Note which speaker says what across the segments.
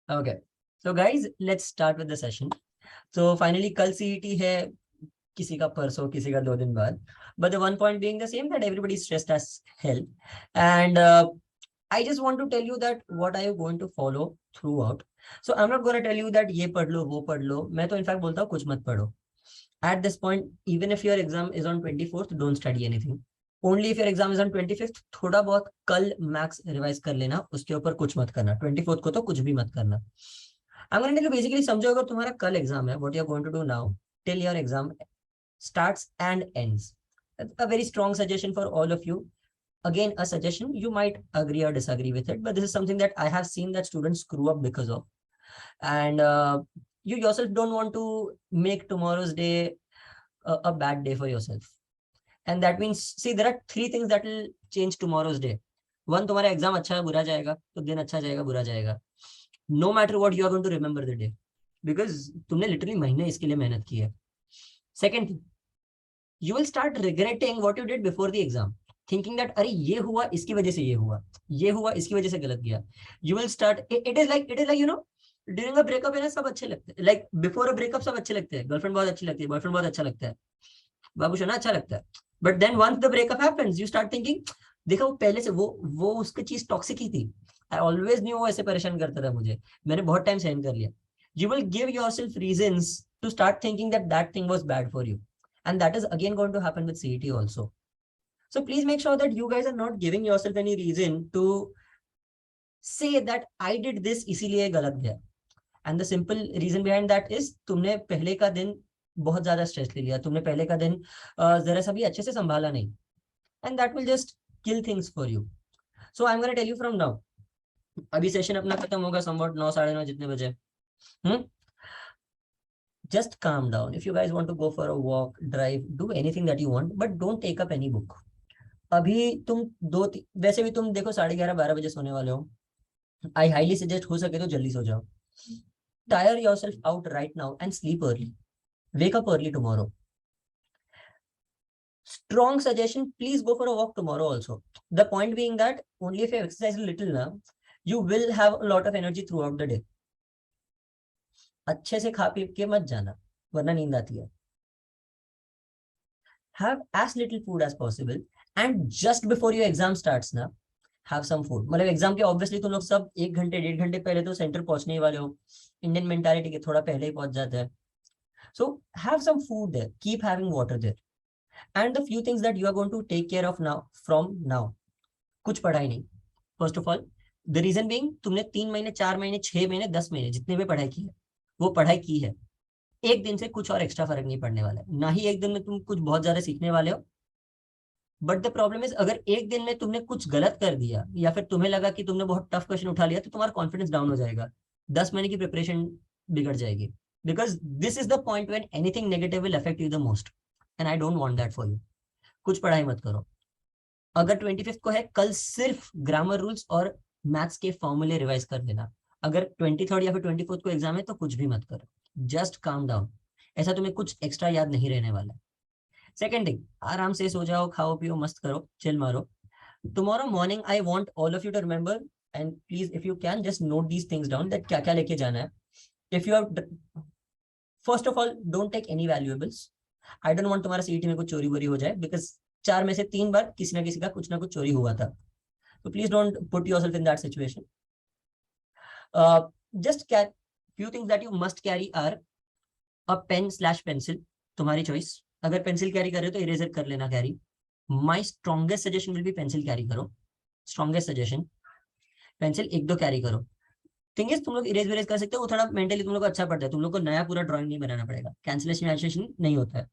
Speaker 1: Okay. So guys, let's start with the session. So finally कल CET है, किसी का परसों, किसी का 2 दिन बाद. But the one point being the same, that everybody is stressed as hell. And I just want to tell you that what are you going to follow throughout. So I'm not going to tell you that ये पढ़ लो वो पढ़ लो. मैं तो in fact बोलता हूँ कुछ मत पढ़ो. At this point, even if your exam is on 24th, don't study anything. Only if your exam is on 25th, थोड़ा बहुत कल मैथ्स रिवाइज कर लेना, उसके ऊपर कुछ मत करना. 24th को तो कुछ भी मत करना. I'm going to tell you basically, समझो अगर तुम्हारा कल एग्जाम है, what you're going to do now till your exam starts and ends. A very strong suggestion for all of you. Again, a suggestion, you might agree or disagree with it, but this is something that I have seen that students screw up because of. And you yourself don't want to make tomorrow's day a bad day for yourself. And that means, see, there are 3 things that will change tomorrow's day. One, तुम्हारा exam अच्छा है बुरा जाएगा, तो दिन अच्छा जाएगा बुरा जाएगा. No matter what, you are going to remember the day, because तुमने literally महीने इसके लिए मेहनत की है. Second, you will start regretting what you did before the exam, thinking that अरे ये हुआ इसकी वजह से, ये हुआ इसकी वजह से गलत गया. You will start, it is like you know, during a breakup है ना, सब अच्छे लगते हैं. Like before a breakup सब अच्छे लगते हैं. गर्लफ्रेंड बहुत अच्छी लगती है, बॉयफ्रेंड बहुत अच्छा लगता है, बाबूशोना अच्छा लगता है. But then once the breakup happens, you start thinking, देखा वो पहले से वो उसकी चीज टॉक्सिक ही थी. I always knew वो ऐसे परेशान करता था मुझे, मैंने बहुत टाइम सहन कर लिया. You will give yourself reasons to start thinking that that thing was bad for you, and that is again going to happen with CET also. So please make sure that you guys are not giving yourself any reason to say that I did this इसीलिए गलत गया. And the simple reason behind that is तुमने पहले का दिन बहुत ज्यादा stress ले लिया, तुमने पहले का दिन जरा सा भी अच्छे से संभाला नहीं, and that will just kill things for you. So I'm going to tell you from now. अभी सेशन अपना खत्म होगा somewhat 9 साढ़े 9 जितने बजे. Just calm down. If you guys want to go for a walk, drive, do anything that you want, but don't take up any book. अभी तुम वैसे भी तुम देखो 11:30-12 बजे सोने वाले हो. I highly suggest हो सके तो जल्दी सो जाओ. Tire yourself out right now and sleep early. Wake up early tomorrow. Strong suggestion, please go for a walk tomorrow also. The point being that only if you exercise a little now, you will have a lot of energy throughout the day. अच्छे से खा P के मत जाना, वरना नींद आती है. Have as little food as possible, and just before your exam starts ना, have some food. मतलब एग्जाम के ऑब्वियसली तुम लोग सब 1 घंटे 1.5 घंटे पहले तो सेंटर पहुंचने ही वाले हो. इंडियन मेंटालिटी के थोड़ा पहले ही पहुंच जाते हैं. So have some food there, keep having water there, and the few things that you are going to take care of now from now. कुछ पढ़ाई नहीं. First of all, the reason being, तुमने 3 महीने 4 महीने 6 महीने 10 महीने जितने भी पढ़ाई की है, वो पढ़ाई की है. एक दिन से कुछ और एक्स्ट्रा फर्क नहीं पड़ने वाला है, ना ही एक दिन में तुम कुछ बहुत ज्यादा सीखने वाले हो. बट द प्रॉब्लम इज, अगर एक दिन में तुमने कुछ गलत कर दिया या फिर तुम्हें लगा कि तुमने बहुत टफ क्वेश्चन उठा लिया, तो तुम्हारा कॉन्फिडेंस डाउन हो जाएगा. 10 महीने की प्रिपरेशन बिगड़ जाएगी. Because this is the point when anything negative will affect you the most, and I don't want that for you. कुछ पढ़ाई मत करो. अगर 25th को है, कल सिर्फ ग्रामर रूल्स और मैथ्स के फॉर्मूले रिवाइज कर देना. अगर 23rd या फिर 24th को एग्जाम है तो कुछ भी मत करो. Just calm down. ऐसा तुम्हें कुछ एक्स्ट्रा याद नहीं रहने वाला. सेकेंड थिंग, आराम से सो जाओ, खाओ पियो, मस्त करो, चिल मारो. Tomorrow morning I want all of you to remember, and please if you can just note these things down, that क्या क्या लेके जाना है. If you have, first of all, don't take any valuables. I don't want तुम्हारा CET में कुछ चोरी वोरी हो जाए, बिकॉज 4 में से 3 बार किसी ना किसी का कुछ ना कुछ चोरी हुआ था. तो please don't put yourself in that situation. just few things that you must carry are a pen/pencil, तुम्हारी चॉइस. अगर पेंसिल कैरी कर रहे हो तो इरेजर कर लेना carry. My strongest suggestion will be pencil carry करो. स्ट्रॉन्गेस्ट सजेशन, पेंसिल 1-2 कैरी करो. थिंग इज, तुम लोग इरेज विरेज कर सकते हो, वो थोड़ा मेंटली तुम लोग को अच्छा पड़ता है. तुम लोग को नया पूरा ड्रॉइंग नहीं बनाना पड़ेगा, कैंसिलेशन नहीं होता है.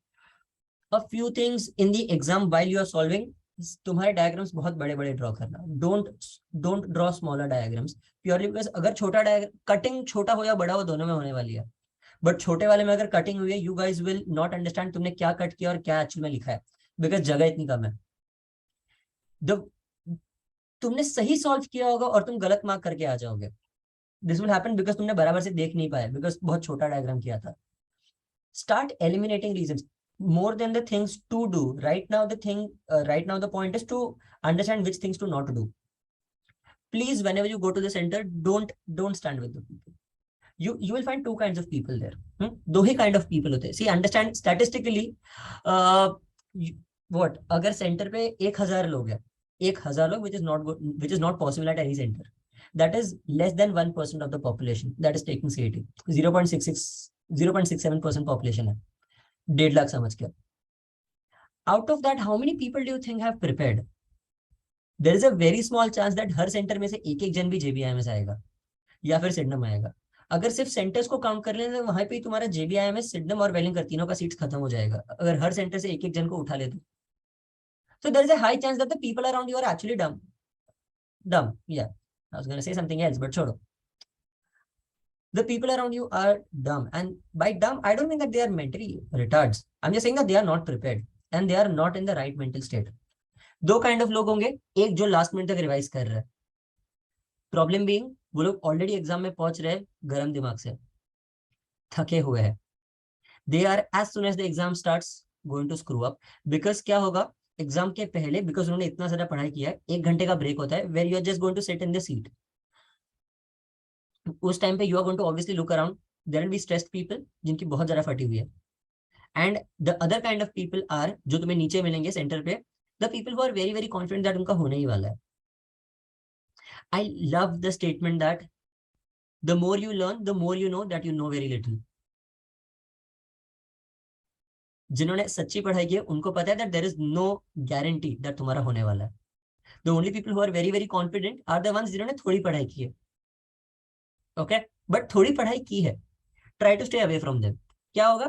Speaker 1: A few things in the exam while you are solving, तुम्हारे डायग्राम्स बहुत बड़े बड़े ड्रॉ करना. Don't draw smaller diagrams, purely because अगर छोटा कटिंग छोटा हो या बड़ा हो, दोनों में होने वाली है. बट छोटे वाले में अगर कटिंग हुई है, you guys will not understand तुमने क्या कट किया और क्या एक्चुअल में लिखा है, बिकॉज जगह इतनी कम है. तुमने सही सॉल्व किया होगा और तुम गलत मार्क करके आ जाओगे. दिस विल हैपन बिकॉज तुमने बराबर से देख नहीं पाया, बिकॉज बहुत छोटा डायग्राम किया था. Start eliminating reasons more than the things to do. Right now the point is to understand which things to not do. Please, whenever you go to the center, don't stand with the people. you will find two kinds of people there. दो ही kind of people होते हैं. See, understand statistically, what अगर centre पे 1000 लोग हैं, 1000 लोग, which is not possible at any center. That is less than 1% of the population that is taking CET. 0.67% population है, 1.5 लाख समझ के. Out of that, how many people do you think have prepared? There is a very small chance that her centre में से एक जन भी JBIMS आएगा या फिर सिडनम आएगा. अगर सिर्फ सेंटर्स को काउंट कर लें तो वहां पे तुम्हारा JBIMS, सिडनम और वेलिंगटन तीनों का सीट्स खत्म हो जाएगा अगर हर सेंटर से एक जन को उठा ले तो. So there is a high chance that the people around you are actually dumb. Yeah, I was going to say something else, but छोड़ो. The people around you are dumb, and by dumb I don't mean that they are mentally retards. I'm just saying that they are not prepared and they are not in the right mental state. दो kind of लोग होंगे, एक जो last minute तक revise कर रहा है. Problem being वो लोग ऑलरेडी एग्जाम में पहुंच रहे हैं गर्म दिमाग से, थके हुए हैं. They are as soon as the exam starts going to screw up. Because क्या होगा एग्जाम के पहले, बिकॉज उन्होंने इतना ज्यादा पढ़ाई किया है, 1 घंटे का ब्रेक होता है where you are just going to sit in the seat. उस टाइम पे you are going to obviously look around. There will be stressed people जिनकी बहुत ज्यादा फटी हुई है. And the other kind of people are, जो तुम्हें नीचे मिलेंगे सेंटर पे, the people who are very very confident that उनका होने ही वाला है. I love the statement that the more you learn, the more you know that you know very little. जिन्होंने सच्ची पढ़ाई की है उनको पता है that there is no guarantee that तुम्हारा होने वाला है. The only people who are very very confident are the ones जिन्होंने थोड़ी पढ़ाई की है. Okay, but थोड़ी पढ़ाई की है. Try to stay away from them. क्या होगा?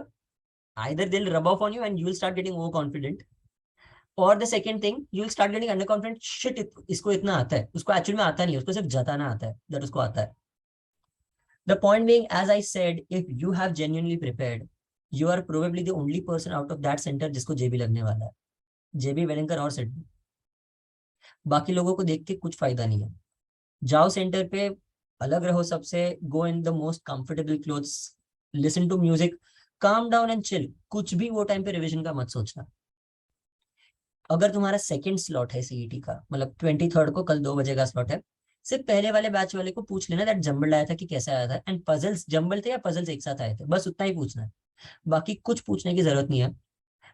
Speaker 1: Either they'll rub off on you and you will start getting overconfident, or the second thing, you will start getting underconfident. Shit, इसको इतना आता है, उसको एक्चुअली में आता नहीं है, उसको सिर्फ जताना आता है that उसको आता है. The point being, as I said, if you have genuinely prepared, you are probably the only person out of that center जिसको JB लगने वाला है. JB, वेलिंगटन और सिडनी. बाकी लोगों को देख के कुछ फायदा नहीं है. जाओ सेंटर पे, अलग रहो सबसे, go in the most comfortable clothes, listen to music, calm down and chill. कुछ भी वो टाइम पे रिविजन का मत सोचना. अगर तुम्हारा सेकंड स्लॉट है CET का, मतलब 23rd को, कल 2 बजे का स्लॉट है, सिर्फ पहले वाले बैच वाले को पूछ लेना दैट जंबल आया था कि कैसे आया था, एंड पजल्स जंबल थे या पजल्स एक साथ आए थे, बस उतना ही पूछना है. बाकी कुछ पूछने की जरूरत नहीं है.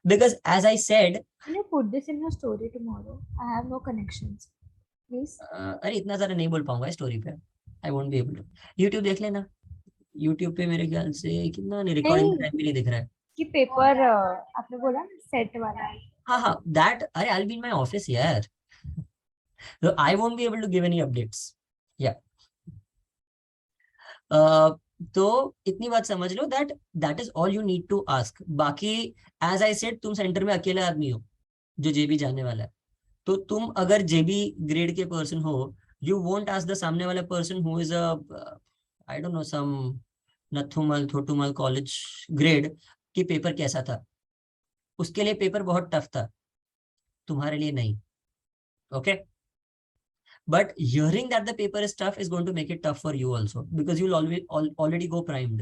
Speaker 1: Because as I said,
Speaker 2: Can you put this in your story tomorrow? I have no connections. Please.
Speaker 1: अरे इतना ज्यादा नहीं बोल पाऊंगा स्टोरी पे. I won't be able to. YouTube देख लेना. यूट्यूब पे मेरे ख्याल से कितना नहीं, रिकॉर्डिंग
Speaker 2: नहीं,
Speaker 1: टाइम भी नहीं दिख रहा है.
Speaker 2: कि पेपर आपने बोला ना सेट वाला है.
Speaker 1: हाँ, दैट, अरे I will be in my office यार. So I won't be able to give any updates. Yeah. तो इतनी बात समझ लो that is all you need to ask. बाकी as I said, तुम सेंटर में अकेला आदमी हो जो JB जाने वाला है. तो तुम अगर JB ग्रेड के पर्सन हो, you won't ask the सामने वाला person who is a I don't know some Nathumal Thotumal college grade कि पेपर कैसा था. उसके लिए पेपर बहुत टफ था, तुम्हारे लिए नहीं. Okay. But hearing that the paper is tough is going to make it tough for you also, because you'll already go primed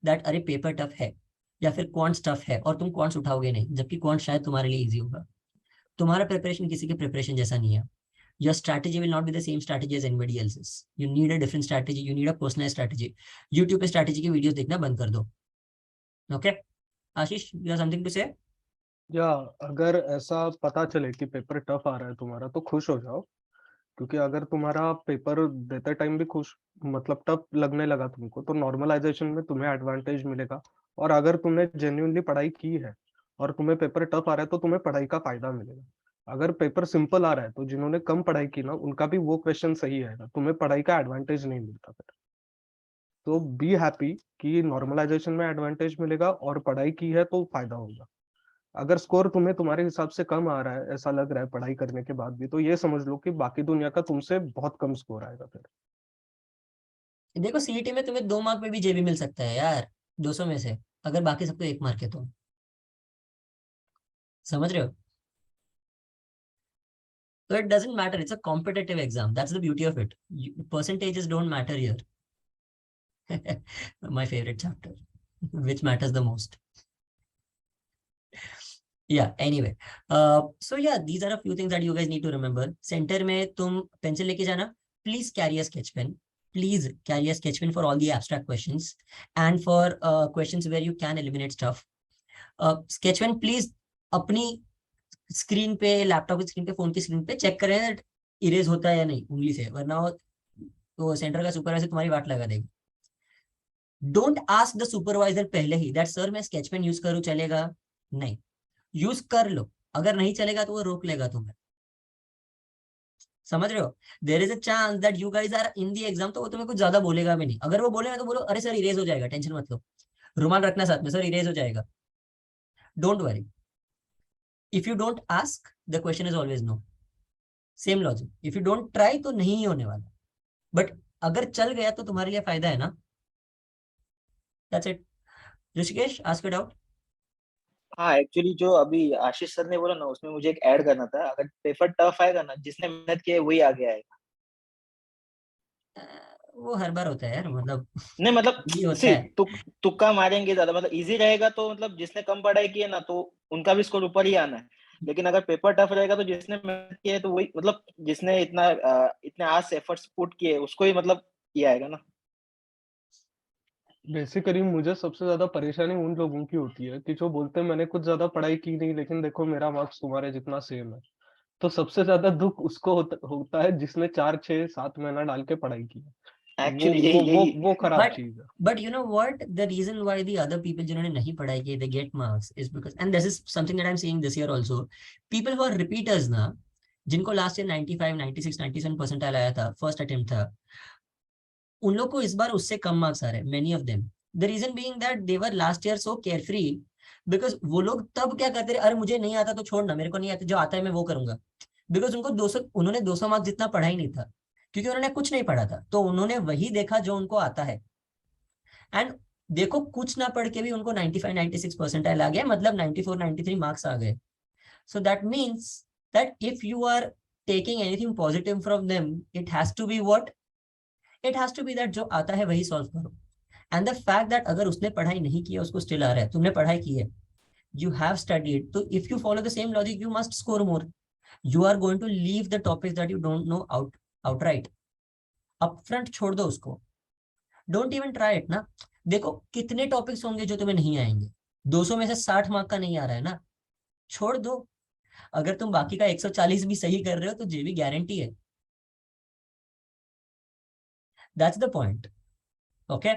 Speaker 1: that अरे पेपर टफ है या फिर क्वांट्स टफ है, और तुम क्वांट्स उठाओगे नहीं, जबकि क्वांट्स शायद तुम्हारे लिए इजी होगा. तुम्हारा प्रिपरेशन किसी के प्रिपरेशन जैसा नहीं है. Your strategy will not be the same strategy as anybody else's. You need a different strategy. You need a personalized strategy. YouTube पे strategy की वीडियोस देखना बंद कर दो. Okay? Ashish, you have something to say?
Speaker 3: या अगर ऐसा पता चले कि पेपर टफ आ रहा है तुम्हारा तो खुश हो जाओ, क्योंकि अगर तुम्हारा पेपर देते टाइम भी खुश मतलब टफ लगने लगा तुमको तो नॉर्मलाइजेशन में तुम्हें एडवांटेज मिलेगा. और अगर तुमने जेन्युइनली पढ़ाई की है और तुम्हें पेपर टफ आ रहा है तो तुम्हें पढ़ाई का फायदा मिलेगा. अगर पेपर सिंपल आ रहा है तो जिन्होंने कम पढ़ाई की ना उनका भी वो क्वेश्चन सही आएगा, तुम्हें पढ़ाई का एडवांटेज नहीं मिलता फिर. तो बी हैप्पी कि नॉर्मलाइजेशन में एडवांटेज मिलेगा और पढ़ाई की है तो फायदा होगा. अगर स्कोर तुम्हें तुम्हारे हिसाब से कम आ रहा है, ऐसा लग रहा है पढ़ाई करने के बाद भी, तो ये समझ लो कि बाकी दुनिया का तुमसे बहुत कम स्कोर आएगा फिर.
Speaker 1: देखो CET में तुम्हें 2 मार्क में भी JB मिल सकता है यार, 200 में से, अगर बाकी सबको 1 मार्क है तो. समझ रहे हो? So it doesn't matter. It's a competitive exam. That's the beauty of it. Percentages don't matter here. My favorite chapter, which matters the most. Yeah, anyway. So yeah, these are a few things that you guys need to remember. Center में तुम pencil लेके जाना. Please carry a sketch pen. please carry a sketch pen for all the abstract questions and for questions where you can eliminate stuff. Sketch pen please अपनी screen पे, laptop की screen पे, phone की screen पे check करें erase होता है या नहीं उंगली से, वरना वो सेंटर का सुपरवाइजर तुम्हारी वाट लगा देगा. डोंट आस्क द सुपरवाइजर पहले ही दैट सर मैं स्केच पेन यूज करूं चलेगा, नहीं. यूज कर लो, अगर नहीं चलेगा तो वो रोक लेगा तुम्हें. समझ रहे हो? There is a chance that you guys are in the exam, तो वो तुम्हें कुछ ज्यादा बोलेगा भी नहीं. अगर वो बोलेगा तो बोलो अरे सर इरेज हो जाएगा, टेंशन मत लो, रुमाल रखना साथ में, सर इरेज हो जाएगा. Don't worry. If you don't ask the question is always no. Same logic, if you don't try तो नहीं होने वाला, बट अगर चल गया तो तुम्हारे लिए फायदा है ना. That's it. Rishikesh, ask it out.
Speaker 4: हाँ, एक्चुअली जो अभी आशीष सर ने बोला ना, उसमें मुझे एक ऐड करना था. अगर पेपर टफ आएगा ना, जिसने मेहनत की है वही आगे आएगा.
Speaker 1: वो हर बार होता है यार, मतलब
Speaker 4: नहीं मतलब
Speaker 1: ये होता
Speaker 4: सी
Speaker 1: है.
Speaker 4: तुक्का मारेंगे ज्यादा. मतलब इजी रहेगा तो मतलब जिसने कम पढ़ाई की है ना, तो उनका भी स्कोर ऊपर ही आना है. लेकिन अगर पेपर टफ रहेगा तो जिसने मेहनत की है तो वही, मतलब जिसने इतने आज से एफर्ट्स पुट किए उसको ही मतलब ये आएगा ना.
Speaker 3: बेसिकली मुझे सबसे ज्यादा परेशानी उन लोगों की होती है कि जो बोलते हैं मैंने कुछ ज्यादा पढ़ाई की नहीं, लेकिन देखो मेरा मार्क्स तुम्हारे जितना सेम है. तो सबसे ज्यादा दुख उसको होता है जिसने 4 6 7 महीना डाल के पढ़ाई की है.
Speaker 4: एक्चुअली यही
Speaker 3: खराब
Speaker 1: But
Speaker 3: चीज है.
Speaker 1: but you know what? The reason why the other people जिन्होंने नहीं पढ़ाई की they get marks is because, and this is something that I'm seeing this year also. People who are repeaters ना, जिनको last year 95, 96, 97 परसेंटाइल आया था, first attempt था, उन लोग को इस बार उससे कम मार्क्स आ रहे हैं. Many of them. The reason being that they were last year so carefree because वो लोग तब क्या करते रहे, अरे मुझे नहीं आता तो छोड़ना, मेरे को नहीं आता, जो आता है मैं वो करूंगा. बिकॉज उन्होंने 200 मार्क्स जितना पढ़ा ही नहीं था, क्योंकि उन्होंने कुछ नहीं पढ़ा था, तो उन्होंने वही देखा जो उनको आता है. एंड देखो कुछ ना पढ़ के भी उनको 95 96 परसेंटाइल आ गया, मतलब 94 93 मार्क्स आ गए. So that means that if you are taking anything positive from them, it has to be what, it has to be that जो आता है वही सॉल्व करो. एंड द फैक्ट दैट अगर उसने पढ़ाई नहीं की है उसको स्टिल आ रहा है, तुमने पढ़ाई की है, you have studied, so if you follow the same logic you must score more. You are going to leave the topics that you don't know outright. Upfront छोड़ दो उसको. Don't even try it ना. देखो कितने topics होंगे जो तुम्हें नहीं आएंगे, 200 में से 60 मार्क का नहीं आ रहा है ना, छोड़ दो. अगर तुम बाकी का 140 भी सही कर रहे हो तो जे भी गारंटी है. That's the point. Okay?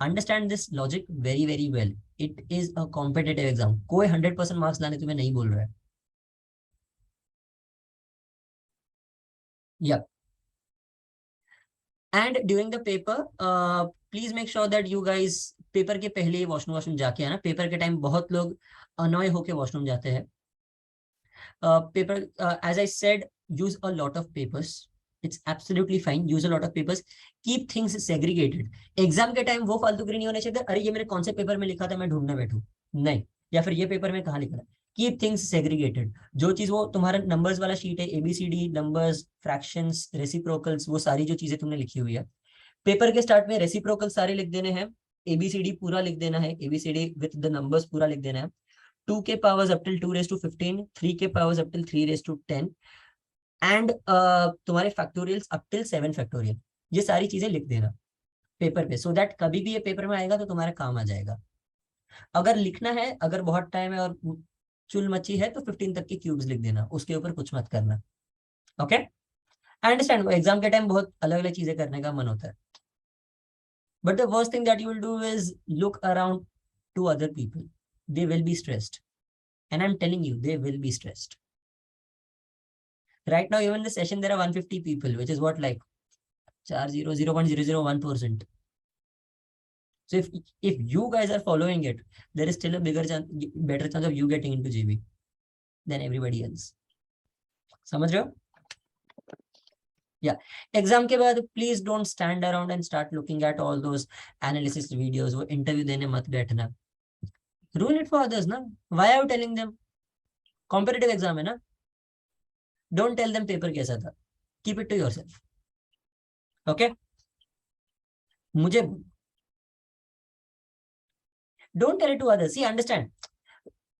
Speaker 1: Understand this logic very very well. It is a competitive exam. कोई 100% मार्क्स लाने तुम्हें नहीं बोल रहा है. Yeah. And during the paper, please make sure that you guys paper के पहले ही वॉशरूम जाके आना. पेपर के टाइम बहुत लोग अनॉय होके वॉशरूम जाते हैं. Paper, as I said, use a lot of papers. It's absolutely fine. Use a lot of papers. Keep things segregated. Exam के टाइम वो फालतूगिरी नहीं होने चाहिए, अरे ये मेरे कौन से पेपर में लिखा था मैं ढूंढने बैठूं, नहीं, या फिर ये पेपर में कहाँ लिखा था. Keep things segregated. जो चीज वो तुम्हारा नंबर्स वाला शीट है, एबीसीडी, नंबर्स, फ्रैक्शंस, रेसिप्रोकल्स, वो सारी जो चीजें तुमने लिखी हुई है, पेपर के स्टार्ट में रेसिप्रोकल सारे लिख देने हैं, एबीसीडी पूरा लिख देना है, एबीसीडी विद द नंबर्स पूरा लिख देना है, 2 के powers up till 2 raise to 15, 3 के powers up till 3 raise to 10, and तुम्हारे फैक्टोरियल्स अप टिल 7 फैक्टोरियल. ये सारी चीजें लिख देना पेपर पे, सो दैट कभी भी ये पेपर में आएगा तो तुम्हारे काम आ जाएगा. अगर लिखना है, अगर बहुत टाइम है और चुल मची है, तो 15 तक की क्यूब्स लिख देना, उसके ऊपर कुछ मत करना. ओके, आई अंडरस्टैंड एग्जाम के टाइम बहुत अलग अलग चीजें करने का मन होता है, but the worst thing that you will do is look around two other people. They will be stressed, and I am telling you, they will be stressed. Right now, even in the session, there are 150 people, which is what, like 0.001%. So if you guys are following it, there is still a better chance of you getting into JB than everybody else. समझ रहे हो? Yeah. Exam के बाद please don't stand around and start looking at all those analysis videos. वो interview देने मत बैठना. Ruin it for others ना. Why are you telling them? Competitive exam है ना. Don't tell them paper कैसा था. Keep it to yourself. Okay? मुझे don't tell it to others. See, understand.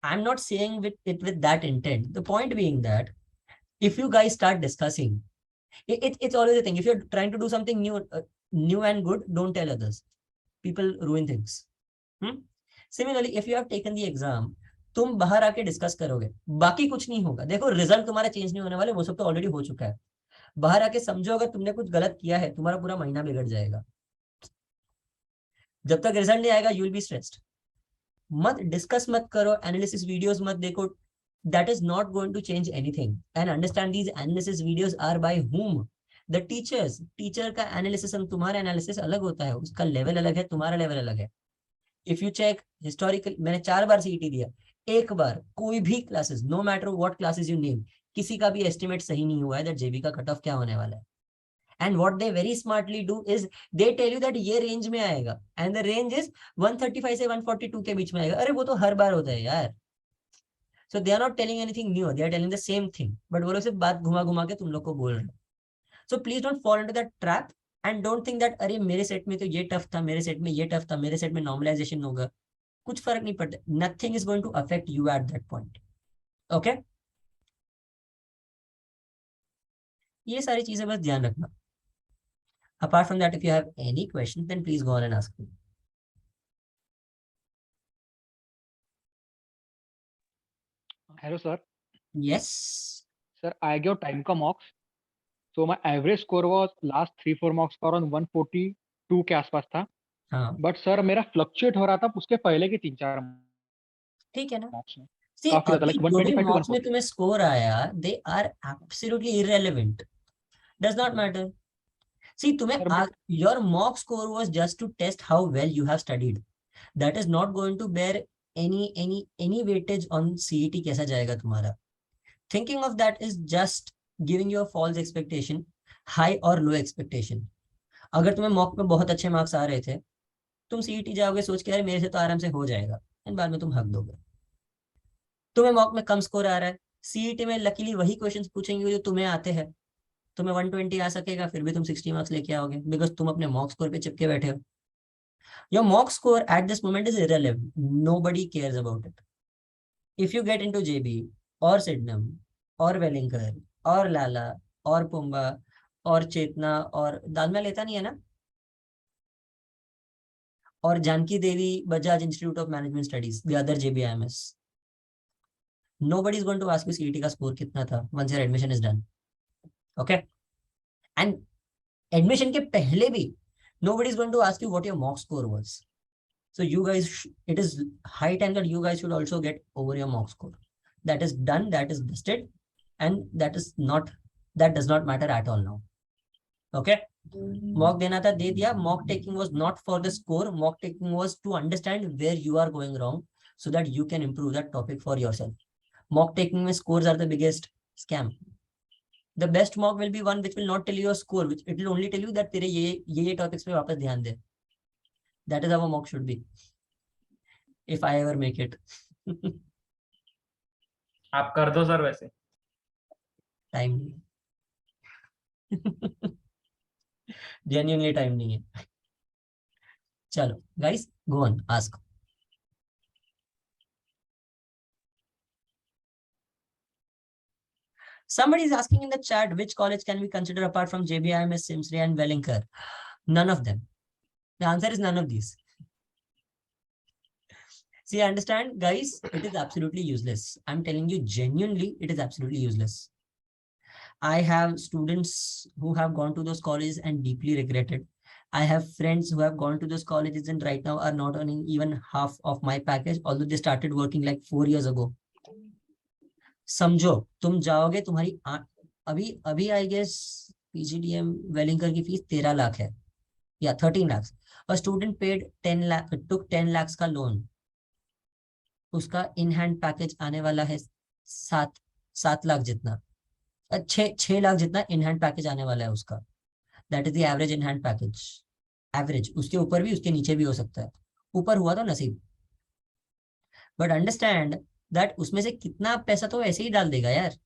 Speaker 1: I'm not saying it with that intent. The point being that if you guys start discussing, it's always a thing. If you're trying to do something new, new and good, don't tell others. People ruin things. Similarly, if you have taken the exam, तुम बाहर आके discuss करोगे, बाकी कुछ नहीं होगा. देखो result तुम्हारा चेंज नहीं होने वाले, वो सब तो ऑलरेडी हो चुका है. बाहर आके समझो, अगर तुमने कुछ गलत किया है, तुम्हारा पूरा महीना बिगड़ जाएगा. जब तक रिजल्ट नहीं आएगा, यू विल बी स्ट्रेस्ड. मत डिस्कस मत करो, एनालिसिस वीडियोस मत देखो. That is not going to change anything. And understand these analysis videos are by whom? The teachers. Teacher का एनालिसिस और तुम्हारा एनालिसिस अलग होता है, उसका लेवल अलग है, तुम्हारा लेवल अलग है. इफ यू चेक हिस्टोरिकल, मैंने 4 बार सीईटी दिया, एक बार कोई भी classes, no matter what classes you name, किसी का भी एस्टिमेट सही नहीं हुआ है दैट जेबी का कट ऑफ क्या होने वाला है. And what they very smartly do is they tell you that ये रेंज में आएगा, एंड द रेंज इज 135 से 142 के बीच में आएगा. अरे वो तो हर बार होता है यार. So they are not telling anything new, they are telling the same thing, but वो लोग सिर्फ बात घुमा घुमा के तुम लोग को बोल रहे हैं. So please don't fall into that trap and don't think that अरे मेरे सेट में तो ये टफ था, मेरे सेट में ये टफ था, मेरे सेट में नॉर्मलाइजेशन होगा. कुछ फर्क नहीं पड़ता. Nothing is going to affect you at that point. Okay? ये सारी चीजें बस ध्यान रखना. Apart from that, if you have any questions, then please go on and ask me.
Speaker 5: Hello, sir.
Speaker 1: Yes.
Speaker 5: Sir, I gave time ka mocks. So my average score was last 3-4 mocks का around 142 के आसपास था.
Speaker 1: हाँ.
Speaker 5: But sir मेरा fluctuate हो रहा था उसके पहले के 3-4
Speaker 1: ठीक है ना.
Speaker 5: mocks में.
Speaker 1: See,
Speaker 5: काफी ज्यादा,
Speaker 1: अभी
Speaker 5: like
Speaker 1: जो भी
Speaker 5: 125 to
Speaker 1: मॉक्स में
Speaker 5: 140.
Speaker 1: तुम्हें स्कोर आया, they are absolutely irrelevant. Does not matter. See, तुम्हें
Speaker 5: Sir,
Speaker 1: your mock score was just to test how well you have studied. That is not going to bear any weightage on CET कैसा जाएगा तुम्हारा. Thinking of that is just giving you a false expectation, high or low expectation. अगर तुम्हें mock में बहुत अच्छे marks आ रहे थे, तुम सीईटी जाओगे सोच के यार मेरे से तो आराम से हो जाएगा, एंड बाद में तुम हक दोगे. तुम्हें मॉक में कम स्कोर आ रहा है, सीईटी में लकीली वही क्वेश्चंस पूछेंगे जो तुम्हें आते हैं. तुम्हें 120 आ सकेगा, फिर भी तुम 60 मार्क्स लेके आओगे, बिकॉज तुम अपने मॉक स्कोर पे चिपके बैठे हो. Your mock score at this moment is irrelevant. Nobody cares about it. If you get into JB or Sydenham or Wellinger or Lala or Pumba और चेतना और दालमिया लेता नहीं है ना, और Janki Devi Bajaj institute of management studies, the other JBIMS. Nobody is going to ask you CET का score कितना था once your admission is done. Okay? And admission के पहले भी nobody is going to ask you what your mock score was. So you guys, it is high time that you guys should also get over your mock score. That is done, that is busted, and that does not matter at all now. Okay? Mock देना था, दे दिया. Mock taking was not for the score. Mock taking was to understand where you are going wrong so that you can improve that topic for yourself. Mock taking में scores are the biggest scam. The best mock will be one which will not tell you your score, which it will only tell you that तेरे ये topics पे वापस ध्यान दे. That is how a mock should be. If I ever make it.
Speaker 6: आप कर दो sir वैसे.
Speaker 1: Time नहीं है. Genuinely टाइम नहीं है. चलो guys, go on, ask. Somebody is asking in the chat, which college can we consider apart from JBIMS, Simsri and Wellinger? None of them. The answer is none of these. See, I understand, guys, it is absolutely useless. I'm telling you genuinely, it is absolutely useless. I have students who have gone to those colleges and deeply regretted. I have friends who have gone to those colleges and right now are not earning even half of my package, although they started working like 4 years ago. समझो, तुम जाओगे, तुम्हारी अभी I guess PGDM Welingkar की fees 13 lakh है या 13 lakh. A student paid 10 lakh, took 10 lakhs का loan. उसका इन हैंड पैकेज आने वाला है 7 लाख जितना, 6 लाख जितना इन हैंड पैकेज आने वाला है उसका. That is the average in hand package. Average, उसके ऊपर भी उसके नीचे भी हो सकता है. ऊपर हुआ तो नसीब. बट अंडरस्टैंड दैट उसमें से कितना पैसा तो ऐसे ही डाल देगा यार.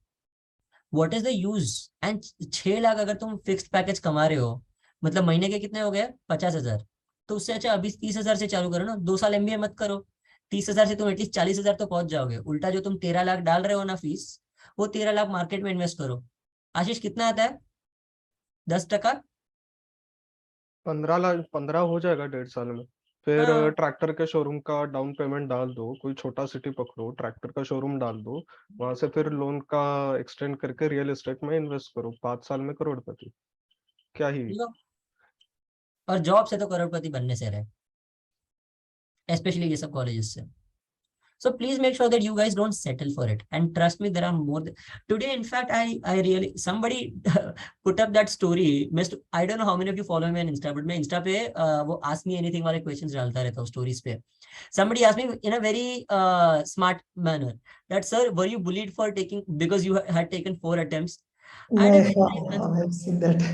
Speaker 1: What is the use. And 6 lakh अगर तुम फिक्स्ड पैकेज कमा रहे हो, मतलब महीने के कितने हो गए 50,000. तो उससे अच्छा अभी 30,000 से चालू करो ना. 2 साल MBA मत करो. 30,000 से तुम एटलीस्ट 40,000 तो पहुंच जाओगे. उल्टा जो तुम 13 लाख डाल रहे हो ना फीस, वो 13 लाख मार्केट में इन्वेस्ट करो. आशीष कितना आता है? 10%?
Speaker 3: 15 हो जाएगा 1.5 साल में। फिर
Speaker 1: हाँ।
Speaker 3: ट्रैक्टर के शोरूम का डाउन पेमेंट डाल दो, कोई छोटा सिटी पकड़ो, ट्रैक्टर का शोरूम डाल दो, वहां से फिर लोन का एक्सटेंड करके रियल एस्टेट में इन्वेस्ट करो, 5 साल में करोड़पति। क्या ही।
Speaker 1: लो, और जॉब से तो करोड़पति बनने से रहे, स्पेशली ये सब कॉलेजेस से। So please make sure that you guys don't settle for it. And trust me, there are more. Today, in fact, I really, somebody put up that story. I don't know how many of you follow me on Insta, but मैं Insta पे वो ask me anything वाले questions डालता रहता हूँ stories पे. Somebody asked me in a very smart manner that, sir, were you bullied for taking, because you had taken 4 attempts? I had a very nice answer.
Speaker 7: I have seen that.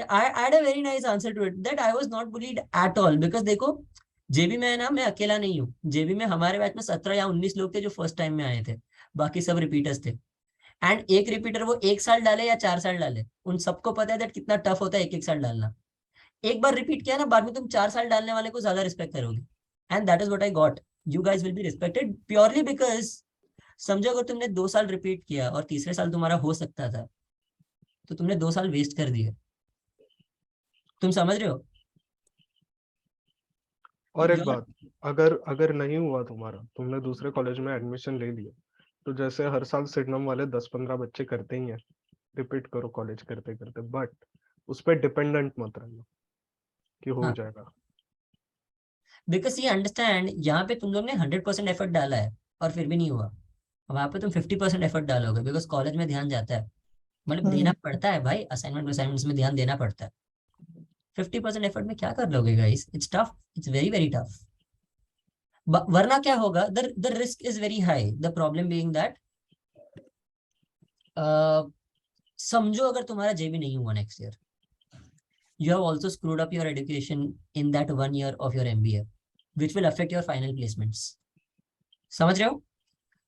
Speaker 1: Yeah, I had a very nice answer to it, that I was not bullied at all, because देखो जेबी में है ना, मैं अकेला नहीं हूँ। जेबी में हमारे बैच में 17 या 19 लोग थे जो फर्स्ट टाइम में आए थे, बाकी सब रिपीटर्स थे। एंड एक रिपीटर वो 1 साल डाले या 4 साल डाले, उन सबको पता है दैट कितना टफ होता है 1-1 साल डालना। एक बार रिपीट किया ना, बाद में तुम 4 साल डालने वाले को ज्यादा रिस्पेक्ट करोगे। And that is what I got. You guys will be respected purely because, समझो अगर तुमने 2 साल रिपीट किया और तीसरे साल तुम्हारा हो सकता था, तो तुमने 2 साल वेस्ट कर दिए। तुम समझ रहे हो?
Speaker 3: और एक
Speaker 1: Your-
Speaker 3: बात, अगर नहीं हुआ तुम्हारा, तुमने दूसरे कॉलेज में एडमिशन ले लिया, तो जैसे हर साल सिडनम वाले 10-15 बच्चे करते ही हैं, रिपीट करो कॉलेज करते करते, बट उस पर डिपेंडेंट मत रहना कि हो
Speaker 1: हाँ।
Speaker 3: जाएगा।
Speaker 1: बिकॉज ये अंडरस्टैंड, यहाँ पे तुम लोग ने 100% एफर्ट डाला है और फिर भी नहीं हुआ, वहां पे तुम 50% एफर्ट डालोगे, बिकॉज कॉलेज में ध्यान जाता है, मतलब देना पड़ता है भाई, असाइनमेंट्स में ध्यान देना पड़ता है। 50% एफर्ट में क्या कर लोगे guys? It's tough, it's very very tough. वरना क्या होगा, the risk is very high, the problem being that, समझो अगर तुम्हारा जेबी नहीं हुआ next year, you have also screwed up your education in that 1 year of your MBA, which will affect your final placements. समझ रहे हो?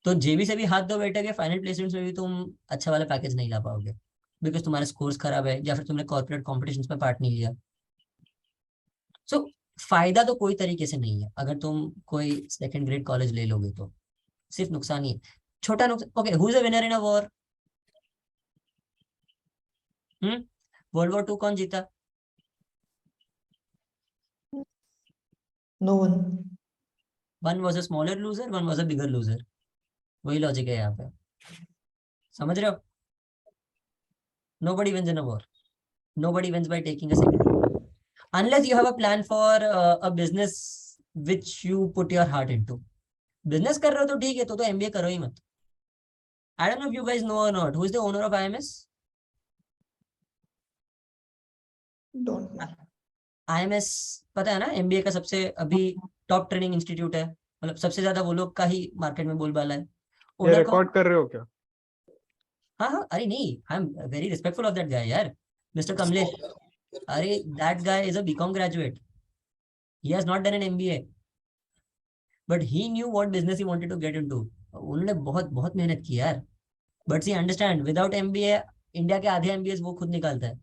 Speaker 1: तो जेबी से भी हाथ धो बैठोगे, फाइनल प्लेसमेंट्स में भी तुम अच्छा वाला पैकेज नहीं ला पाओगे, बिकॉज तुम्हारे स्कोर्स खराब है या फिर तुमने कॉर्पोरेट कॉम्पिटिशन्स में पार्ट नहीं लिया। सो फायदा तो कोई तरीके से नहीं है अगर तुम कोई सेकंड ग्रेड कॉलेज ले लोगे, तो सिर्फ नुकसान ही है, छोटा नुकसान। Okay, who is a winner in a war? World war 2 कौन जीता?
Speaker 7: No one.
Speaker 1: One was a smaller loser, one was a bigger loser. वही लॉजिक है यहाँ पे, समझ रहे हो? Nobody wins in a war. Nobody wins by taking a second, unless you have a plan for a business which you put your heart into. Business कर रहे हो तो ठीक है, तो MBA करो ही मत। I don't know if you guys know or not, who is the owner of IMS?
Speaker 7: Don't know.
Speaker 1: IMS पता है ना, MBA का सबसे अभी टॉप ट्रेनिंग इंस्टीट्यूट है, मतलब सबसे ज्यादा वो लोग का ही मार्केट में बोलबाला है।
Speaker 3: ये
Speaker 1: ओनर
Speaker 3: रिकॉर्ड कर रहे हो क्या?
Speaker 1: हाँ हाँ, अरे नहीं, I am very respectful of that guy यार, मिस्टर कमलेश। अरे that guy is a BCom graduate, he has not done an MBA, but he knew what business he wanted to get into. उन्होंने बहुत बहुत मेहनत की यार, but see understand, without MBA India के आधे MBAs वो खुद निकालता है।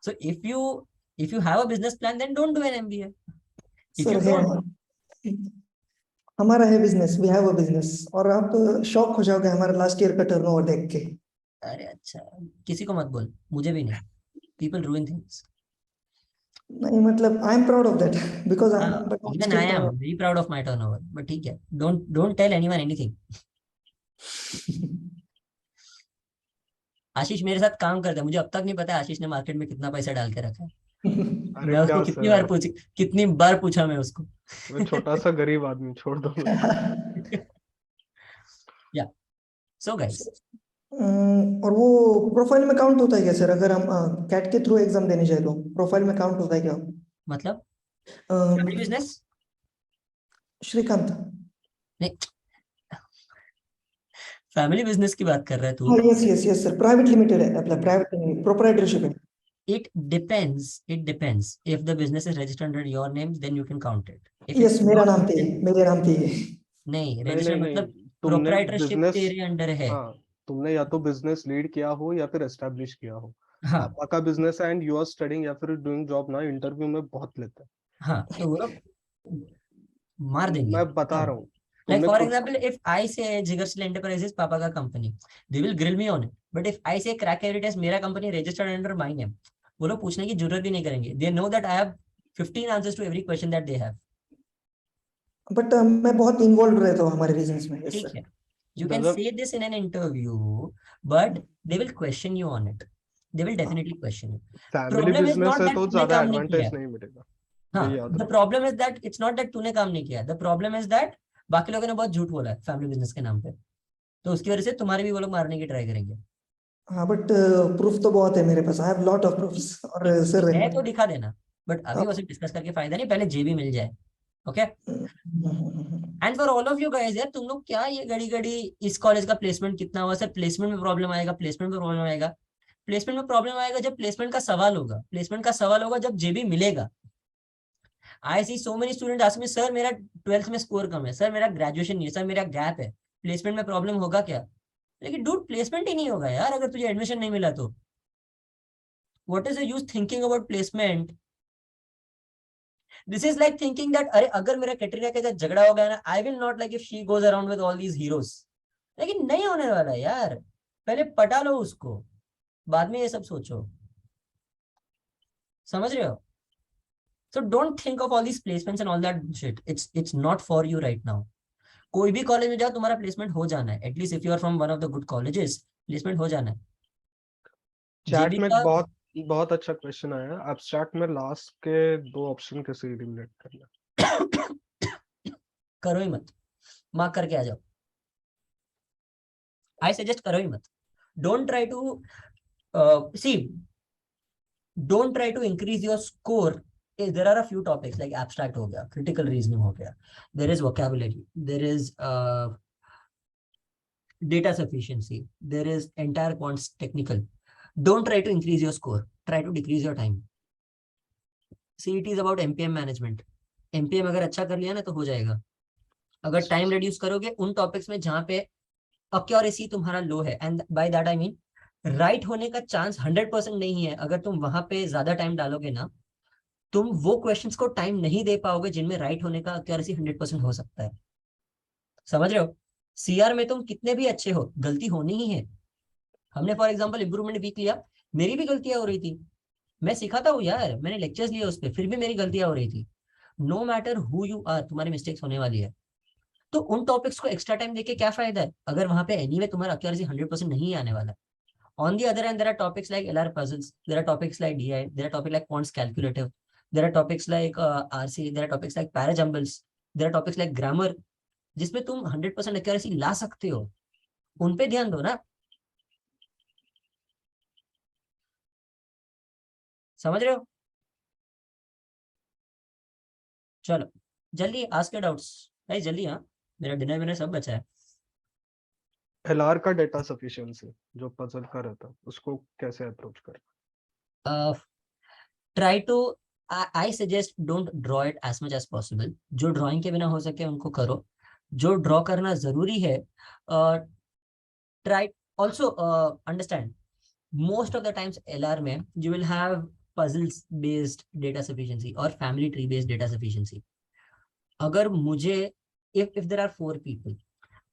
Speaker 1: So if you have a business plan, then don't do an MBA. If
Speaker 7: Sir,
Speaker 1: you don't,
Speaker 7: हमारा है business, we have a business, और आप शॉक हो जाओगे हमारा लास्ट ईयर का टर्नओवर देख के।
Speaker 1: अरे अच्छा, किसी को मत बोल, मुझे भी नहीं। People ruin things.
Speaker 7: नहीं मतलब I am proud of that because I
Speaker 1: हाँ,
Speaker 7: but
Speaker 1: even I am very proud of my turnover, but ठीक है, don't tell anyone anything. आशीष मेरे साथ काम करता है, मुझे अब तक नहीं पता आशीष ने मार्केट में कितना पैसा डाल के रखा है।
Speaker 3: अरे
Speaker 1: मैं उसको
Speaker 3: क्या
Speaker 1: कितनी बार पूछा मैं उसको।
Speaker 3: मैं छोटा सा गरीब आदमी, छोड़ दो।
Speaker 1: या सो गाइस,
Speaker 7: और वो प्रोफाइल में काउंट होता है क्या सर, अगर हम कैट के थ्रू एग्जाम देने जाए तो प्रोफाइल में काउंट होता है क्या?
Speaker 1: मतलब
Speaker 7: अ,
Speaker 1: बिजनेस
Speaker 7: श्रीकांत,
Speaker 1: नहीं, फैमिली बिजनेस की बात कर रहा है तू?
Speaker 7: हाँ यस सर, प्राइवेट लिमिटेड है, मतलब प्राइवेट नहीं, प्रोप्राइटरशिप है।
Speaker 1: It depends. If the business is registered under your name, then you can count it. If
Speaker 7: yes,
Speaker 1: it's
Speaker 7: मेरा
Speaker 1: not,
Speaker 7: नाम पे है, मेरे नाम पे है।
Speaker 1: नहीं,
Speaker 3: नहीं
Speaker 1: registered
Speaker 3: नहीं
Speaker 1: मतलब
Speaker 3: तुमने
Speaker 1: प्रोप्राइटरशिप
Speaker 3: बिजनेस,
Speaker 1: तेरे अंडर है।
Speaker 3: हाँ, तुमने या तो बिजनेस लीड किया हो या फिर एस्टेब्लिश किया हो।
Speaker 1: हाँ
Speaker 3: पापा का बिजनेस है एंड यू आर स्टडीइंग या फिर डूइंग जॉब ना, इंटरव्यू में बहुत लेते हैं।
Speaker 1: हाँ, तो वो लोग मार देंगे।
Speaker 3: मैं बता रहा हूँ,
Speaker 1: Like
Speaker 3: तुमने
Speaker 1: for
Speaker 3: खुद
Speaker 1: example, if I say Jigarsil Enterprises पापा का company, they will grill me on it. But if I say Crack Heritage मेरा company registered under my name, वो लोग पूछने की जरूरत भी नहीं करेंगे. They know that I have 15 answers to every question that they have.
Speaker 7: But मैं बहुत इन्वॉल्व रहता हूँ हमारे रीजंस में. यस
Speaker 1: ठीक
Speaker 7: सर.
Speaker 1: है. You can
Speaker 3: Doesn't-
Speaker 1: say this in an interview, but they will question you on it. They will definitely question you.
Speaker 3: Family
Speaker 1: Problem is
Speaker 3: business
Speaker 1: not
Speaker 3: है
Speaker 1: that
Speaker 3: तो
Speaker 1: तूने
Speaker 3: ज्यादा
Speaker 1: काम नहीं किया
Speaker 3: एडवांटेज
Speaker 1: है.
Speaker 3: नहीं मिलेगा.
Speaker 1: हाँ,
Speaker 3: ये याद
Speaker 1: the
Speaker 3: रखो.
Speaker 1: problem is that it's not that तूने काम नहीं किया है. The problem is that बाकी लोगों ने बहुत झूठ बोला है फैमिली बिजनेस के नाम पे, तो उसकी वजह से तुम्हारे भी वो लोग मारने की ट्राई करेंगे.
Speaker 7: हाँ बट प्रूफ तो बहुत है मेरे पास. I have lot of proofs. और सर
Speaker 1: है तो दिखा देना, बट अभी वो सब डिस्कस करके फायदा नहीं, पहले जेबी मिल जाए. Okay. And for all of you guys, यार तुम लोग क्या ये घड़ी घड़ी इस कॉलेज का प्लेसमेंट कितना हुआ, सर प्लेसमेंट में प्रॉब्लम आएगा, प्लेसमेंट में प्रॉब्लम आएगा. प्लेसमेंट में प्रॉब्लम आएगा जब प्लेसमेंट का सवाल होगा, प्लेसमेंट का सवाल होगा जब जेबी मिलेगा. I see so many student ask me, sir मेरा 12th में स्कोर कम है, सर मेरा ग्रेजुएशन नहीं है, सर मेरा गैप है, प्लेसमेंट में प्रॉब्लम होगा क्या? लेकिन डूड प्लेसमेंट ही नहीं होगा यार अगर तुझे एडमिशन नहीं मिला तो. What is the use thinking about placement? This is like thinking that अरे अगर मेरा कैटरीना के साथ झगड़ा हो गया ना, I will not like if she goes around with all these heroes. लेकिन नहीं होने वाला यार, पहले पटा लो उसको, बाद में ये सब सोचो. समझ रहे हो? So don't think of all these placements and all that shit. It's not for you right now. कोई भी कॉलेज में जाओ तुम्हारा प्लेसमेंट हो जाना है. At least if you are from one of the good colleges, placement हो जाना है.
Speaker 3: चैट
Speaker 1: जेबी
Speaker 3: में
Speaker 1: का
Speaker 3: बहुत अच्छा क्वेश्चन आया. एब्स्ट्रैक्ट में लास्ट के 2 ऑप्शन कैसे एलिमिनेट करना?
Speaker 1: करो ही मत, मार्क करके आ जाओ. आई सजेस्ट करो ही मत. Don't try to see, don't try to increase your score. There are a few topics like abstract हो गया, critical reasoning हो गया, there is vocabulary, there is data sufficiency, there is entire quants technical. Don't try to increase your score, try to decrease your time. CET is about MPM management. MPM अगर अच्छा कर लिया ना तो हो जाएगा. अगर टाइम रिड्यूस करोगे उन टॉपिक्स में जहां पे अक्यूरेसी तुम्हारा लो है, and by that I mean right होने का चांस 100% नहीं है, अगर तुम वहां पे ज्यादा टाइम डालोगे ना, तुम वो क्वेश्चंस को टाइम नहीं दे पाओगे जिनमें राइट होने का एक्यूरेसी 100% हो सकता है. समझ रहे हो? सीआर में तुम कितने भी अच्छे हो, गलती होनी ही है. हमने फॉर एग्जांपल इंप्रूवमेंट वीक लिया, मेरी भी गलतियां हो रही थी. मैं सिखाता हूँ यार, मैंने लेक्चर्स लिए उस पर, फिर भी मेरी गलतियां हो रही थी. No matter who you are, तुम्हारी मिस्टेक्स होने वाली है. तो उन टॉपिक्स को एक्स्ट्रा टाइम देके क्या फायदा है अगर वहां पे एनीवे तुम्हारा एक्यूरेसी 100% नहीं आने वाला. On the other hand, there are topics like LR puzzles, there are topics like DI, there are topics like quants calculative, there are topics like RC, there are topics like parajumbles, there are topics like grammar, जिसमें तुम 100% accuracy ला सकते हो. उन पे ध्यान दो ना. समझ रहे हो? चलो जल्दी आस्क योर डाउट्स भाई, जल्दी. हाँ, मेरा डिनर विनर सब बचा है.
Speaker 3: LR का डेटा सफिशिएंसी जो पजल का रहता है उसको कैसे अप्रोच करना?
Speaker 1: Try to, I suggest don't draw it as much as possible. जो ड्राइंग के बिना हो सके उनको करो. जो ड्रॉ करना जरूरी है, try also understand most of the times LR में you will have puzzles based data sufficiency और family tree based data sufficiency. अगर मुझे if there are 4 people,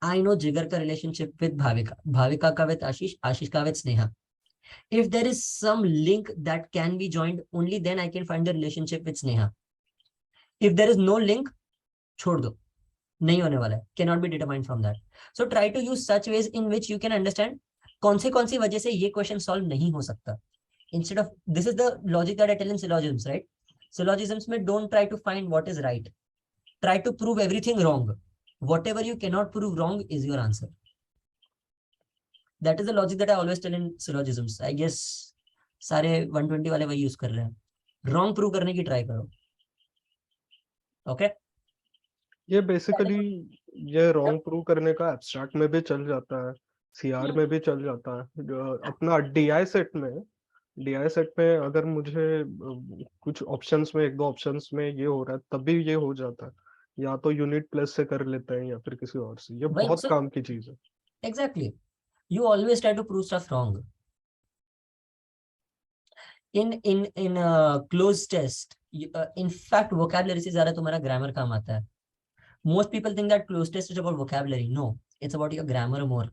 Speaker 1: I know जिगर का relationship with भाविका, भाविका का with आशीष, आशीष का with Sneha. If there is some link that can be joined, only then I can find the relationship with Sneha. If there is no link, छोड़ दो, नहीं होने वाला है, cannot be determined from that. So try to use such ways in which you can understand कौन सी वजह से ये question solve नहीं हो सकता. Instead of, this is the logic that I tell in syllogisms, right? Syllogisms में don't try to find what is right. Try to prove everything wrong. Whatever you cannot prove wrong is your answer. That is the logic that I always tell in syllogisms. I guess सारे 120 वाले वही use कर रहे हैं. Wrong prove करने की try करो. Okay?
Speaker 3: ये बेसिकली ये रॉन्ग प्रूव करने का एब्स्ट्रैक्ट में भी चल जाता है, सीआर में भी चल जाता है. अपना डीआई सेट में अगर मुझे कुछ ऑप्शंस में 1-2 ऑप्शंस में ये हो रहा है तभी ये हो जाता है, या तो यूनिट प्लस से कर लेते हैं या फिर किसी और से. ये
Speaker 1: वही
Speaker 3: बहुत
Speaker 1: तो-
Speaker 3: काम की चीज है.
Speaker 1: Exactly. You always try to prove stuff wrong. In closed test, in fact vocabulary से ज्यादा तुम्हारा grammar काम आता है. Most people think that closed test is about vocabulary. No, it's about your grammar more.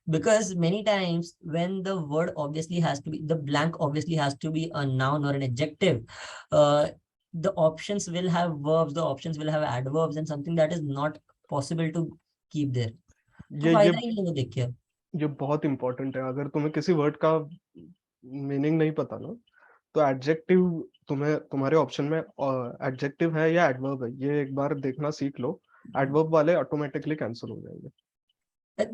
Speaker 1: Because many times when the word obviously has to be, the blank obviously has to be a noun or an adjective, the options will have verbs, the options will have adverbs and something that is not possible to keep there. तो
Speaker 3: ये
Speaker 1: फायदा ही नहीं है वो देख के।
Speaker 3: ये बहुत इंपॉर्टेंट है। अगर तुम्हें किसी वर्ड का मीनिंग नहीं पता ना, तो एडजेक्टिव तुम्हारे ऑप्शन में एडजेक्टिव है या एडवर्ब है, ये एक बार देखना सीख लो। एडवर्ब वाले ऑटोमेटिकली कैंसिल हो जाएंगे।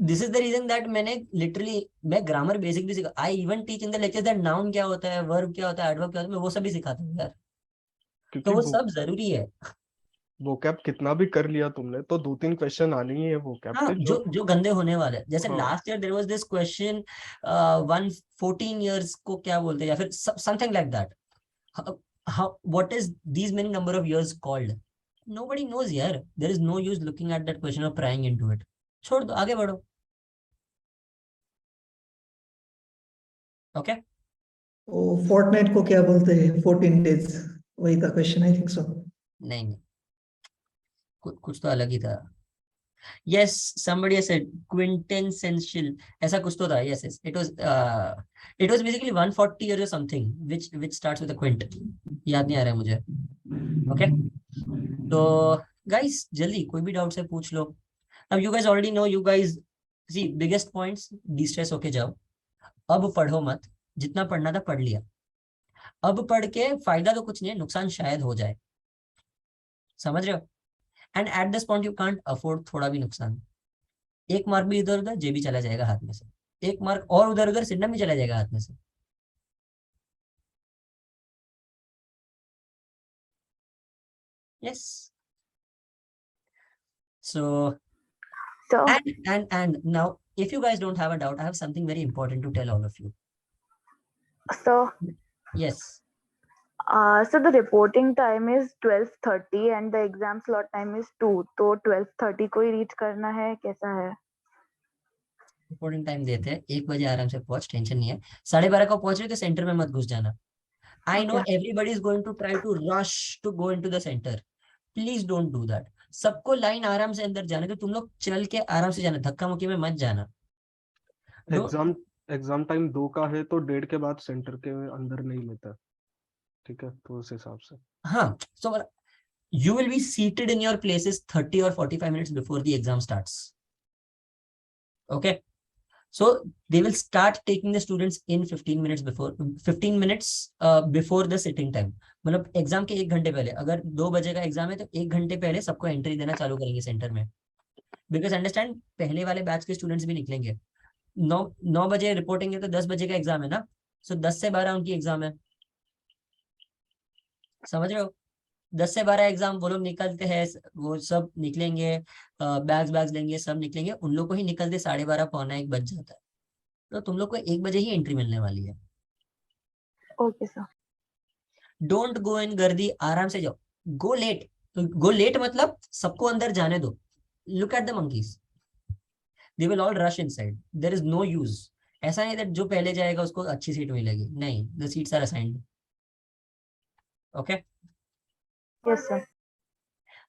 Speaker 1: This is the reason that मैंने लिटरली, मैं ग्रामर बेसिक भी सीखा। I even teach in the lecture that noun क्या होता है, वर्ब क्या होता है, एडवर्ब क्या होता है, मैं वो सब भी सिखाता हूँ यार।
Speaker 3: क्योंकि
Speaker 1: तो वो सब जरूरी है।
Speaker 3: वोकैब कितना भी कर लिया तुमने, तो 2-3 क्वेश्चन आने ही है वोकैब
Speaker 1: हाँ,
Speaker 3: के,
Speaker 1: जो गंदे होने वाले हैं। जैसे
Speaker 3: हाँ।
Speaker 1: Last year there was this question 14 years को क्या बोलते हैं, या फिर something like that. how what is these many number of years called? Nobody knows यार। there is no use looking at that question or prying into it। छोड़ दो, आगे बढ़ो। ओके
Speaker 7: वो फोर्टनाइट को क्या बोलते हैं? 14 डेज, वही था क्वेश्चन, आई थिंक सो।
Speaker 1: नहीं, कुछ तो अलग ही था। yes, somebody has said quintessential, ऐसा कुछ तो था। yes, it was basically 140 or something which starts with a quint। याद नहीं आ रहा है मुझे। ओके तो गाइस जल्दी कोई भी डाउट है पूछ लो। अब you guys already know, you guys see biggest points, distress होके जाओ। अब पढ़ो मत, जितना पढ़ना था पढ़ लिया। अब पढ़ के फायदा तो कुछ नहीं है, नुकसान शायद हो जाए। समझ रहे हो? And at this point you can't afford थोड़ा भी नुकसान। एक मार्क भी इधर उधर, जे भी चला जाएगा हाथ में से। एक मार्क और उधर उधर, सिंडम भी चला जाएगा हाथ में से। Yes so and now if you guys don't have a doubt, I have something very important to tell all of you.
Speaker 2: So,
Speaker 1: yes,
Speaker 2: so the reporting time is 12:30 and the exam slot time is 2. तो 12:30 को ही reach करना है, कैसा है?
Speaker 1: Reporting time देते हैं 1 बजे आराम से पहुंच, टेंशन नहीं है। 12:30 को पहुंच रहे तो सेंटर में मत घुस जाना। I know everybody is going to try to rush to go into the centre, please don't do that. सबको लाइन आराम से अंदर जाने तो तुम लोग चल के आराम से जाना, धक्का मुक्की में मत जाना।
Speaker 3: एग्जाम टाइम 2 का है तो 1:30 के बाद सेंटर के अंदर नहीं लेता, ठीक है? तो उस हिसाब से
Speaker 1: हाँ, so you will be seated in your places 30 or 45 minutes before the exam starts. Okay, so they will start taking the students in 15 minutes before the sitting time। मतलब एग्जाम के 1 घंटे पहले, अगर 2 बजे का एग्जाम है तो 1 घंटे पहले सबको एंट्री देना चालू करेंगे सेंटर में। बिकॉज अंडरस्टैंड, पहले वाले बैच के स्टूडेंट्स भी निकलेंगे। 9 बजे रिपोर्टिंग है तो 10 बजे का एग्जाम है ना, सो 10 से 12 उनकी एग्जाम है। समझ रहे हो? 10 से 12 एग्जाम, वो लोग निकलते हैं, वो सब निकलेंगे, बैग्स लेंगे, सब निकलेंगे। उन लोग को ही निकलते 12:30 पौना 1 बज जाता है। तो तुम लोग को 1 बजे ही एंट्री मिलने वाली है।
Speaker 2: Okay sir.
Speaker 1: डोंट गो इन गर्दी, आराम से जाओ। गो लेट मतलब सबको अंदर जाने दो। Look at the monkeys, they will all rush inside, there is no use. ऐसा नहीं that जो पहले जाएगा उसको अच्छी सीट मिलेगी, नहीं, the seats are assigned. Okay
Speaker 2: Yes sir.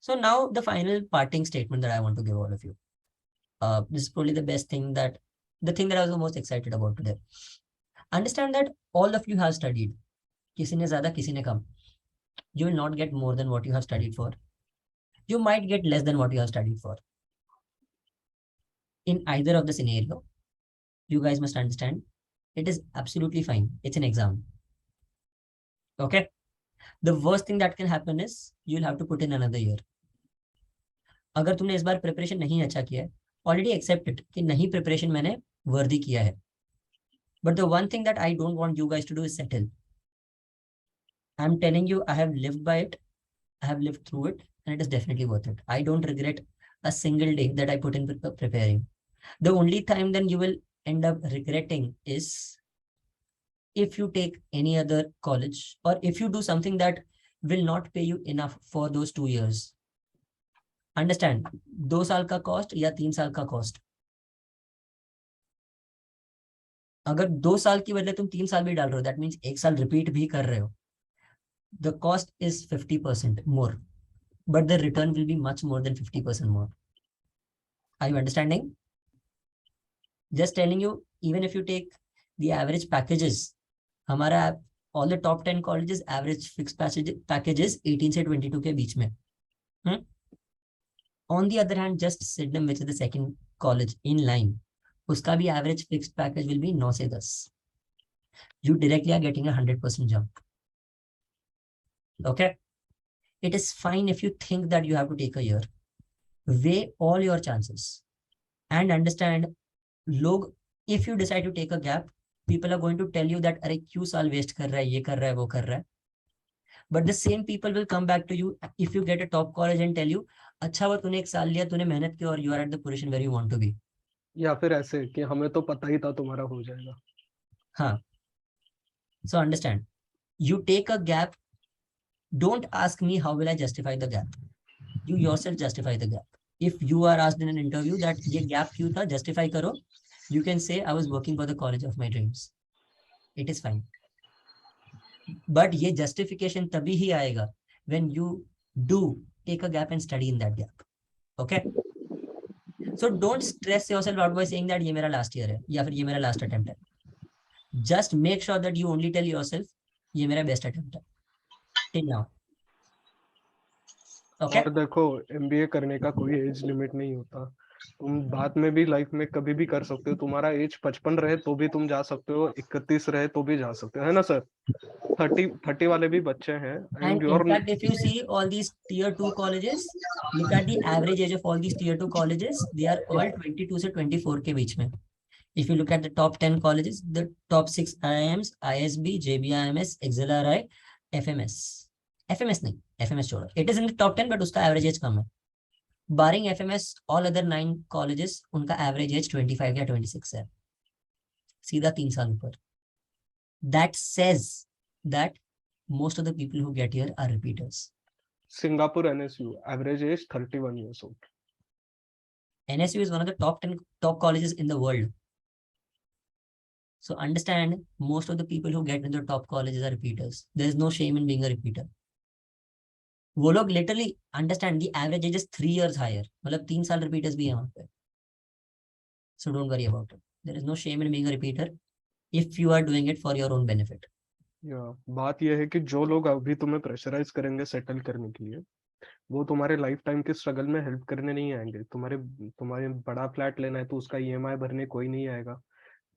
Speaker 1: So now the final parting statement that I want to give all of you. This is probably the best thing, the thing that I was the most excited about today. Understand that all of you have studied. किसी ने ज़्यादा, किसी ने कम. You will not get more than what you have studied for. You might get less than what you have studied for. In either of the scenario, you guys must understand it is absolutely fine. It's an exam. Okay? The worst thing that can happen is you'll have to put in another year. अगर तुमने इस बार preparation नहीं अच्छा किया है, already accept it कि नहीं preparation मैंने वर्दी किया है। But the one thing that I don't want you guys to do is settle. I am telling you, I have lived by it, I have lived through it and it is definitely worth it. I don't regret a single day that I put in preparing. The only time then you will end up regretting is if you take any other college or if you do something that will not pay you enough for those 2 years. Understand, 2 साल का cost या 3 साल का cost. अगर 2 साल की बदले तुम 3 साल भी डाल रहे हो, दैट मीन्स 1 साल रिपीट भी कर रहे हो, the cost is 50% more, but the return will be much more than 50% more. Are you understanding? Just telling you, even if you take the average packages, हमारा all the top 10 colleges average fixed packages 18 से 22 के बीच में. On the other hand, just Sydenham, which is the second college in line, उसका भी average fixed package will be 9 से 10. You directly are getting a 100% jump. Okay. It is fine if you think that you have to take a year. Weigh all your chances and understand, लोग, if you decide to take a gap, people are going to tell you that अरे क्यों साल waste कर रहा है, ये कर रहा है, वो कर रहा है. But the same people will come back to you if you get a top college and tell you, अच्छा वो तूने एक साल लिया, तूने मेहनत की और you are at the position where you want to be.
Speaker 3: या फिर ऐसे कि हमें तो पता ही था तुम्हारा हो जाएगा.
Speaker 1: हाँ. So understand, you take a gap. Don't ask me how will I justify the gap. You yourself justify the gap. If you are asked in an interview that ये gap क्यों था, justify करो. You can say I was working for the college of my dreams. It is fine. But ये justification तभी ही आएगा when you do take a gap and study in that gap. Okay? So don't stress yourself out by saying that ये मेरा last year है या फिर ये मेरा last attempt है. Just make sure that you only tell yourself ये मेरा best attempt है. Till now. Okay?
Speaker 3: और देखो, MBA करने का कोई एज लिमिट नहीं होता. तुम बाद में भी लाइफ में कभी भी कर सकते हो. तुम्हारा एज 55 रहे तो भी तुम जा सकते हो, 31 रहे तो भी जा सकते हो, है ना सर? 30 वाले भी बच्चे हैं.
Speaker 1: And in fact, if you see all these tier 2 colleges, look at the average age of all these tier 2 colleges, they are all 22 से 24 के बीच में. If you look at the top 10 colleges, the top 6 IIMs, ISB, JBIMS, XLRI, FMS. FMS नहीं, FMS छोड़ो. It is in the top 10, but उसका average age कम है. Barring FMS, all other 9 colleges, उनका average age 25 या 26 है. सीधा 3 साल ऊपर. That says that most of the people who get here are repeaters.
Speaker 3: Singapore NSU average age 31 years old.
Speaker 1: NSU is one of the top 10 top colleges in the world. So understand, most of the people who get into the top colleges are repeaters. There is no shame in being a repeater. वो लोग literally understand the average age is 3 years higher. मतलब 3 साल repeaters भी हैं वहाँ पे. So don't worry about it. There is no shame in being a repeater if you are doing it for your own benefit.
Speaker 3: या बात यह है कि जो लोग अभी तुम्हें प्रेशराइज करेंगे सेटल करने के लिए, वो तुम्हारे लाइफ टाइम के स्ट्रगल में हेल्प करने नहीं आएंगे. तुम्हारे बड़ा फ्लैट लेना है तो उसका EMI भरने कोई नहीं आएगा.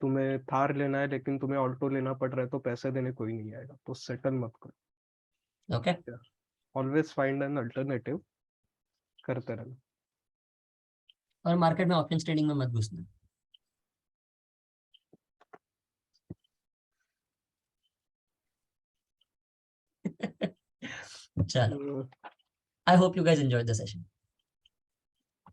Speaker 3: तुम्हें थार लेना है लेकिन तुम्हें ऑल्टो लेना पड़ रहा है तो पैसे देने कोई नहीं आएगा. तो सेटल मत करो.
Speaker 1: Okay?
Speaker 3: Always find an alternative. करते रहना.
Speaker 1: और मार्केट में ऑप्शन ट्रेडिंग में मत घुसना. चलो. I hope you guys enjoyed the session.